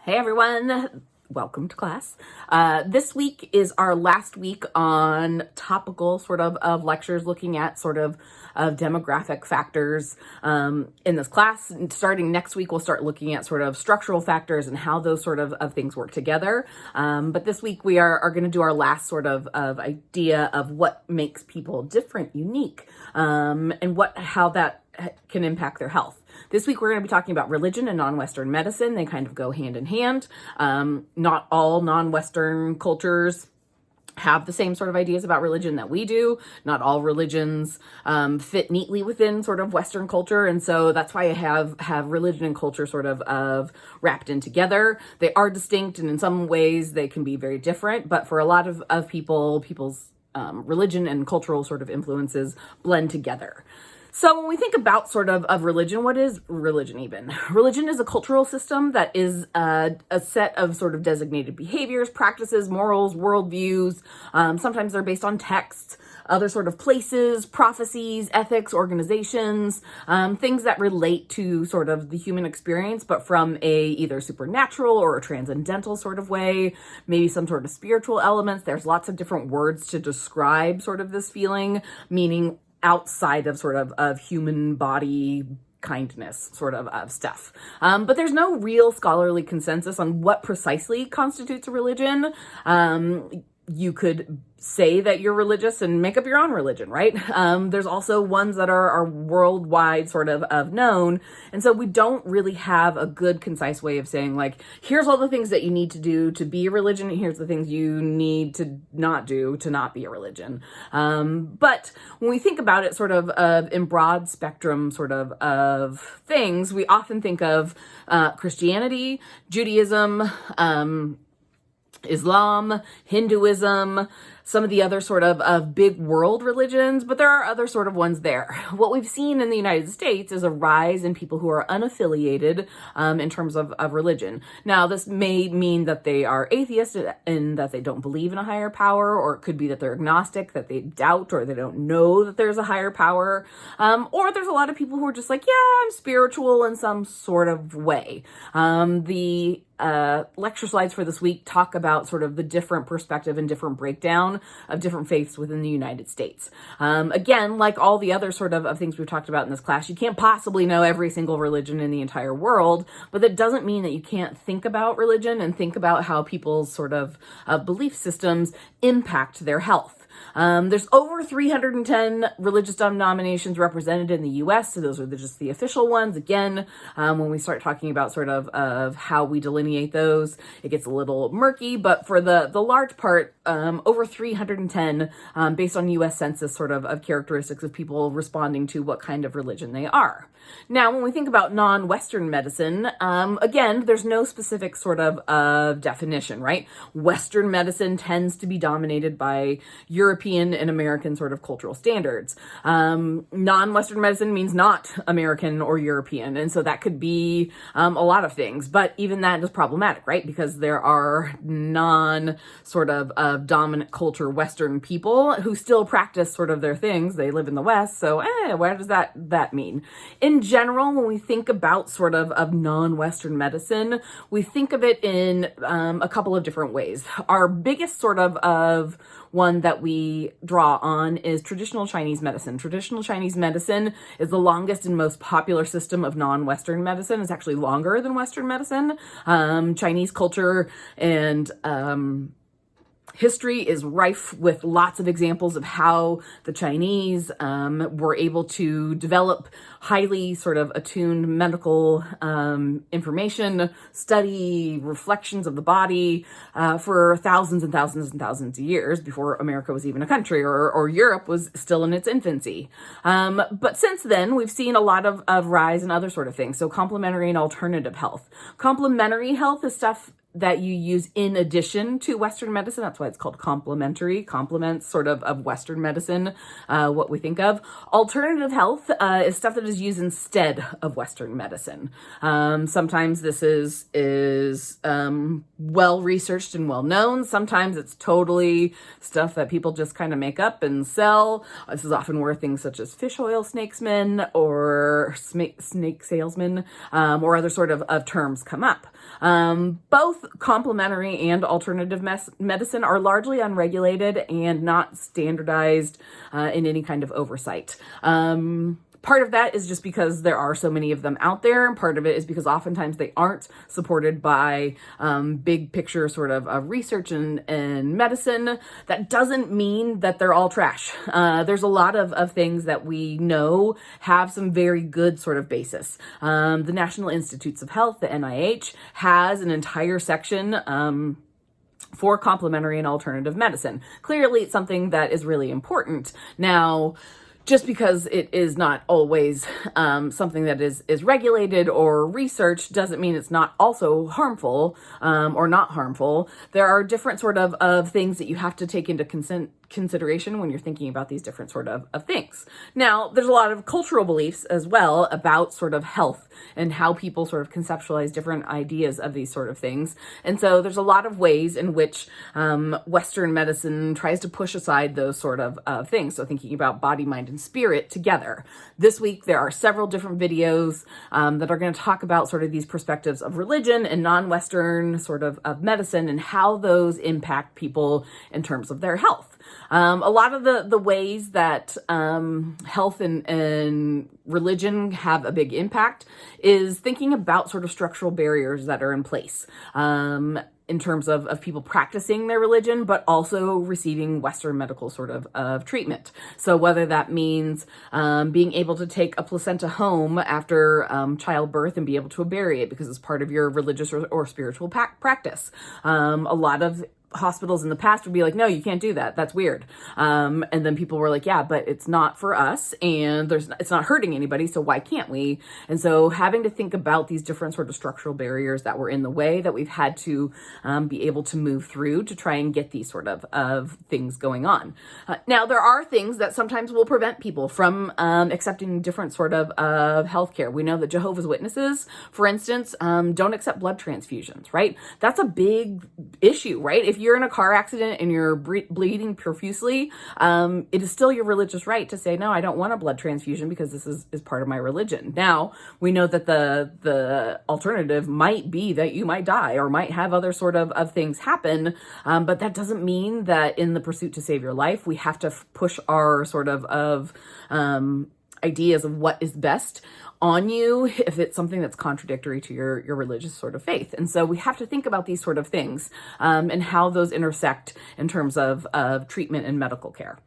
Hey everyone, welcome to class. This week is our last week on topical of lectures looking at demographic factors in this class. And starting next week, we'll start looking at structural factors and how those of things work together. But this week we are going to do our last of idea of what makes people different, unique, and how that can impact their health. This week, we're going to be talking about religion and non-Western medicine. They kind of go hand in hand. Not all non-Western cultures have the same ideas about religion that we do. Not all religions fit neatly within Western culture. And so that's why I have religion and culture of wrapped in together. They are distinct, and in some ways they can be very different. But for a lot of people's religion and cultural influences blend together. So when we think about of religion, what is religion even? Religion is a cultural system that is a set of designated behaviors, practices, morals, worldviews. Sometimes they're based on texts, other places, prophecies, ethics, organizations, things that relate to the human experience, but from a either supernatural or a transcendental way, maybe some spiritual elements. There's lots of different words to describe this feeling, meaning outside of human body kindness of stuff. But there's no real scholarly consensus on what precisely constitutes a religion. You could say that you're religious and make up your own religion, right? There's also ones that are worldwide of known. And so we don't really have a good concise way of saying here's all the things that you need to do to be a religion, and here's the things you need to not do to not be a religion. But when we think about it in broad spectrum of things, we often think of Christianity, Judaism, Islam, Hinduism, some of the other of big world religions, but there are other ones there. What we've seen in the United States is a rise in people who are unaffiliated in terms of religion. Now, this may mean that they are atheists and that they don't believe in a higher power, or it could be that they're agnostic, that they doubt or they don't know that there's a higher power. Or there's a lot of people who are just I'm spiritual in some way. The lecture slides for this week talk about the different perspective and different breakdown of different faiths within the United States. Again, like all the other of things we've talked about in this class, you can't possibly know every single religion in the entire world, but that doesn't mean that you can't think about religion and think about how people's belief systems impact their health. There's over 310 religious denominations represented in the U.S., so those are just the official ones. Again, when we start talking about of how we delineate those, it gets a little murky, but for the large part, over 310 based on U.S. Census of characteristics of people responding to what kind of religion they are. Now, when we think about non-Western medicine, again, there's no specific definition, right? Western medicine tends to be dominated by European and American cultural standards. Non-Western medicine means not American or European, and so that could be a lot of things, but even that is problematic, right? Because there are dominant culture Western people who still practice their things. They live in the West, so what does that mean? In general, when we think about of non-Western medicine, we think of it in a couple of different ways. Our biggest of one that we draw on is traditional Chinese medicine. Traditional Chinese medicine is the longest and most popular system of non-Western medicine. It's actually longer than Western medicine. Chinese culture and history is rife with lots of examples of how the Chinese were able to develop highly attuned medical information, study reflections of the body for thousands and thousands and thousands of years before America was even a country, or Europe was still in its infancy. But since then, we've seen a lot of rise in other things. So complementary and alternative health. Complementary health is stuff that you use in addition to Western medicine. That's why it's called complementary, complements sort of Western medicine, what we think of. Alternative health is stuff that is used instead of Western medicine. Sometimes this is well researched and well known. Sometimes it's totally stuff that people just kind of make up and sell. This is often where things such as fish oil snakesmen or snake salesmen or other sort of terms come up. Both complementary and alternative medicine are largely unregulated and not standardized in any kind of oversight. Part of that is just because there are so many of them out there, and part of it is because oftentimes they aren't supported by big picture sort of research and medicine. That doesn't mean that they're all trash. There's a lot of things that we know have some very good sort of basis. The National Institutes of Health, the NIH, has an entire section for complementary and alternative medicine. Clearly, it's something that is really important. Now, just because it is not always something that is regulated or researched doesn't mean it's not also harmful or not harmful. There are different sort of things that you have to take into consideration when you're thinking about these different sort of things. Now, there's a lot of cultural beliefs as well about sort of health and how people sort of conceptualize different ideas of these sort of things. And so there's a lot of ways in which Western medicine tries to push aside those sort of things. So thinking about body, mind, and spirit together. This week, there are several different videos that are going to talk about sort of these perspectives of religion and non-Western sort of medicine and how those impact people in terms of their health. A lot of the ways that health and religion have a big impact is thinking about sort of structural barriers that are in place in terms of people practicing their religion, but also receiving Western medical sort of treatment. So whether that means being able to take a placenta home after childbirth and be able to bury it because it's part of your religious or spiritual practice. A lot of hospitals in the past would be like, no, you can't do that. That's weird. And then people were like, yeah, but it's not for us and it's not hurting anybody. So why can't we? And so having to think about these different sort of structural barriers that were in the way that we've had to be able to move through to try and get these sort of things going on. Now, there are things that sometimes will prevent people from accepting different sort of healthcare. We know that Jehovah's Witnesses, for instance, don't accept blood transfusions, right? That's a big issue, right? If you're in a car accident and you're bleeding profusely, it is still your religious right to say, no, I don't want a blood transfusion because this is part of my religion. Now, we know that the alternative might be that you might die or might have other sort of things happen, but that doesn't mean that in the pursuit to save your life, we have to push our sort of ideas of what is best on you if it's something that's contradictory to your religious sort of faith. And so we have to think about these sort of things and how those intersect in terms of treatment and medical care.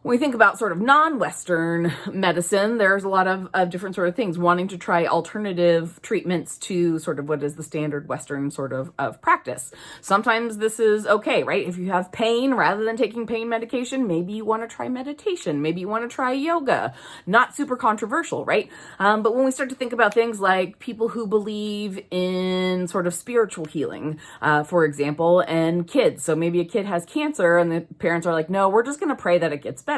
When we think about sort of non-Western medicine, there's a lot of different sort of things, wanting to try alternative treatments to sort of what is the standard Western sort of practice. Sometimes this is okay, right? If you have pain, rather than taking pain medication, maybe you want to try meditation. Maybe you want to try yoga. Not super controversial, right? But when we start to think about things like people who believe in sort of spiritual healing, for example, and kids. So maybe a kid has cancer and the parents are like, no, we're just going to pray that it gets better.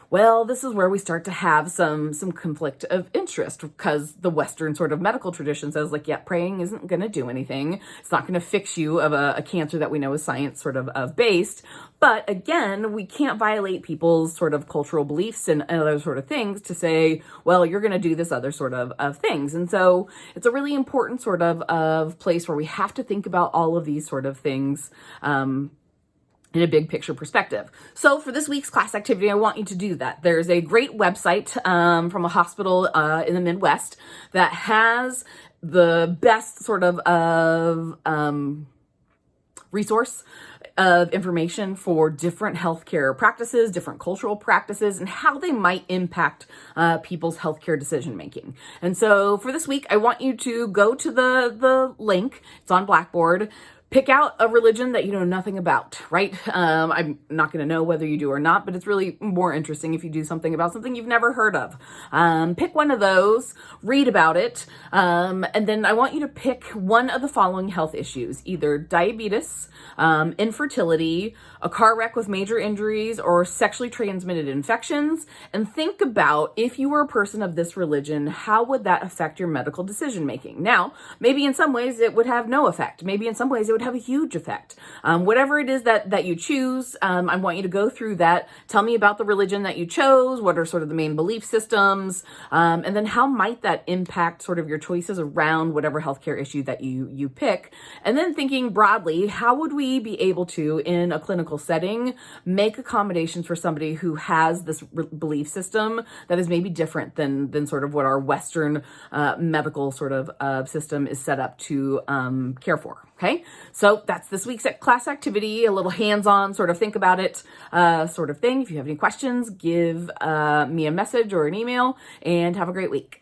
Well, this is where we start to have some conflict of interest because the Western sort of medical tradition says like, yeah, praying isn't going to do anything. It's not going to fix you of a cancer that we know is science sort of based. But again, we can't violate people's sort of cultural beliefs and other sort of things to say, well, you're going to do this other sort of things. And so it's a really important sort of place where we have to think about all of these sort of things in a big picture perspective. So for this week's class activity, I want you to do that. There's a great website from a hospital in the Midwest that has the best sort of resource of information for different healthcare practices, different cultural practices, and how they might impact people's healthcare decision making. And so for this week, I want you to go to the link. It's on Blackboard. Pick out a religion that you know nothing about, right? I'm not going to know whether you do or not, but it's really more interesting if you do something about something you've never heard of. Pick one of those, read about it, and then I want you to pick one of the following health issues, either diabetes, infertility, a car wreck with major injuries, or sexually transmitted infections, and think about, if you were a person of this religion, how would that affect your medical decision making? Now, maybe in some ways it would have no effect. Maybe in some ways it would have a huge effect. Whatever it is that you choose, I want you to go through that. Tell me about the religion that you chose. What are sort of the main belief systems? And then how might that impact sort of your choices around whatever healthcare issue that you pick? And then thinking broadly, how would we be able to, in a clinical setting, make accommodations for somebody who has this belief system that is maybe different than sort of what our Western medical sort of system is set up to care for. Okay, so that's this week's class activity, a little hands-on sort of think about it sort of thing. If you have any questions, give me a message or an email, and have a great week.